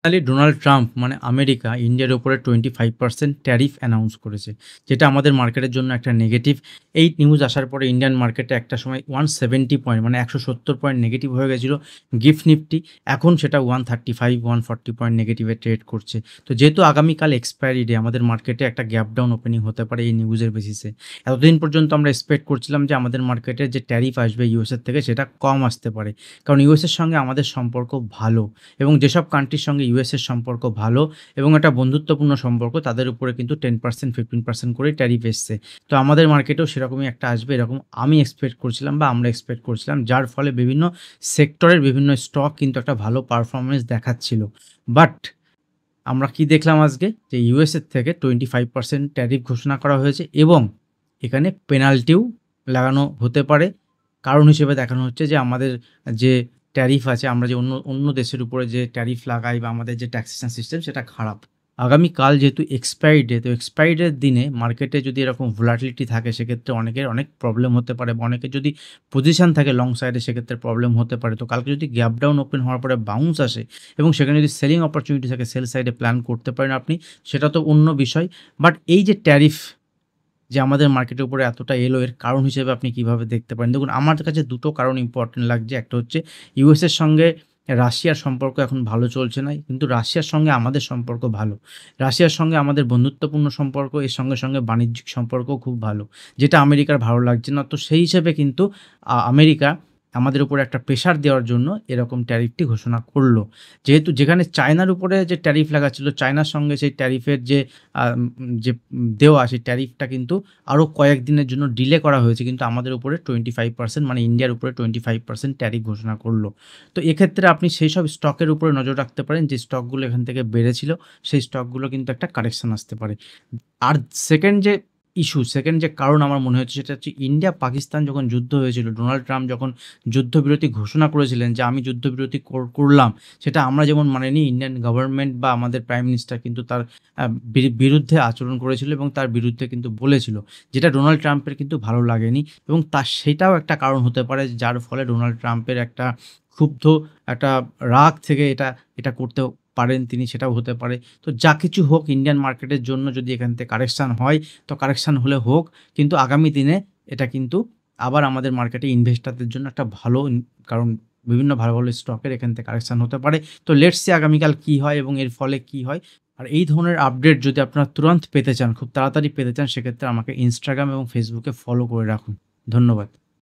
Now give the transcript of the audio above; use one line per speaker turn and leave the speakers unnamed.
Finally Donald Trump মানে America ইন্ডিয়ার উপরে 25% ট্যারিফ অ্যানাউন্স করেছে। যেটা আমাদের মার্কেটের জন্য একটা নেগেটিভ। এই নিউজ আসার পরে ইন্ডিয়ান মার্কেটে একটা সময় 170 পয়েন্ট মানে 170 পয়েন্ট নেগেটিভ হয়ে গেছিল গিফট নিফটি। এখন সেটা 135, 140 পয়েন্ট নেগেটিভে ট্রেড করছে। তো যেহেতু আগামীকাল এক্সপায়ারি ডে আমাদের মার্কেটে একটা গ্যাপ ডাউন ওপেনিং হতে পারে এই নিউজের বেসিসে। এতদিন পর্যন্ত আমরা এক্সপেক্ট করছিলাম যে আমাদের মার্কেটে যে ট্যারিফ আসবে ইউএসের থেকে সেটা কম আসতে পারে। কারণ ইউএসের সঙ্গে আমাদের সম্পর্ক ভালো। এবং যেসব কান্ট্রির সঙ্গে ইউএসের সম্পর্ক ভালো এবং একটা বন্ধুত্বপূর্ণ সম্পর্ক তাদের উপরে কিন্তু 10% 15% করে ট্যারিফ এসছে। তো আমাদের মার্কেটেও সেরকমই একটা আসবে এরকম আমি এক্সপেক্ট করছিলাম বা আমরা এক্সপেক্ট করছিলাম। যার ফলে বিভিন্ন সেক্টরের বিভিন্ন স্টক কিন্তু একটা ভালো পারফরম্যান্স দেখাচ্ছিল। বাট আমরা কি দেখলাম আজকে যে ইউএসের থেকে 25% ট্যারিফ ঘোষণা করা হয়েছে এবং এখানে পেনাল্টিও লাগানো হতে পারে। কারণ হিসেবে দেখানো হচ্ছে যে আমাদের যে ট্যারিফ আছে আমরা যে অন্য দেশের উপরে যে ট্যারিফ লাগাই বা আমাদের যে ট্যাক্সেশন সিস্টেম সেটা খারাপ। আগামীকাল যেহেতু এক্সপায়ারি ডে, তো এক্সপায়ারি ডের দিনে মার্কেটে যদি এরকম ভোলাটিলিটি থাকে সেক্ষেত্রে অনেকের অনেক প্রবলেম হতে পারে বা অনেকের যদি পজিশন থাকে লং সাইডে সেক্ষেত্রে প্রবলেম হতে পারে। তো কালকে যদি গ্যাপ ডাউন ওপেন হওয়ার পরে বাউন্স আসে এবং সেখানে যদি সেলিং অপরচুনিটি থাকে সেল সাইডে প্ল্যান করতে পারেন আপনি, সেটা তো অন্য বিষয়। বাট এই যে ট্যারিফ যে আমাদের মার্কেটের উপরে এতটা এলো এর কারণ হিসেবে আপনি কিভাবে দেখতে পারেন? দেখুন আমার কাছে ২ টো কারণ ইম্পোর্টেন্ট লাগছে। একটা হচ্ছে ইউএসের সঙ্গে রাশিয়ার সম্পর্ক এখন ভালো চলছে না। কিন্তু রাশিয়ার সঙ্গে আমাদের সম্পর্ক ভালো। রাশিয়ার সঙ্গে আমাদের বন্ধুত্বপূর্ণ সম্পর্ক, এর সঙ্গে, সঙ্গে বাণিজ্যিক সম্পর্কও খুব ভালো। যেটা আমেরিকার ভালো লাগছে না। তো সেই হিসেবে কিন্তু আমেরিকা আমাদের উপরে একটা প্রেশার দেওয়ার জন্য এরকম ট্যারিফটি ঘোষণা করল। যেহেতু যেখানে চায়নার উপরে যে ট্যারিফ লাগাচ্ছিল, চায়নার সঙ্গে সেই ট্যারিফের যে দেওয়া সেই ট্যারিফটা কিন্তু আরও কয়েকদিনের জন্য ডিলে করা হয়েছে। কিন্তু আমাদের উপরে 25% মানে ইন্ডিয়ার উপরে 25% ট্যারিফ ঘোষণা করল। তো এক্ষেত্রে আপনি সেইসব স্টকের উপরে নজর রাখতে পারেন যে স্টকগুলো এখান থেকে বেড়েছিল, সেই স্টকগুলো কিন্তু একটা কারেকশন আসতে পারে। আর সেকেন্ড যে কারণ আমার মনে হচ্ছে সেটা হচ্ছে ইন্ডিয়া পাকিস্তান যখন যুদ্ধ হয়েছিল, ডোনাল্ড ট্রাম্প যখন যুদ্ধবিরতি ঘোষণা করেছিলেন যে আমি যুদ্ধবিরতি করলাম, সেটা আমরা যেমন মানিনি ইন্ডিয়ান গভর্নমেন্ট বা আমাদের প্রাইম মিনিস্টার কিন্তু তার বিরুদ্ধে আচরণ করেছিল এবং তার বিরুদ্ধে কিন্তু বলেছিল। যেটা ডোনাল্ড ট্রাম্পের কিন্তু ভালো লাগেনি এবং সেটাও একটা কারণ হতে পারে যার ফলে ডোনাল্ড ট্রাম্পের একটা ক্ষুব্ধ একটা রাগ থেকে এটা করতে পারেন তিনি, সেটাও হতে পারে। তো যা কিছু হোক ইন্ডিয়ান মার্কেটের জন্য যদি এখান থেকে কারেকশন হয় তো কারেকশন হলে হোক, কিন্তু আগামী দিনে এটা কিন্তু আবার আমাদের মার্কেটে ইনভেস্টরদের জন্য একটা ভালো কারণ বিভিন্ন ভালো, ভালো স্টকের এখান থেকে কারেকশন হতে পারে। তো লেটস সি আগামীকাল কি হয় এবং এর ফলে কি হয়। আর এই ধরনের আপডেট যদি আপনারা তুরন্ত পেতে চান, খুব তাড়াতাড়ি পেতে চান, সেক্ষেত্রে আমাকে Instagram এবং Facebook এ ফলো করে রাখুন। ধন্যবাদ।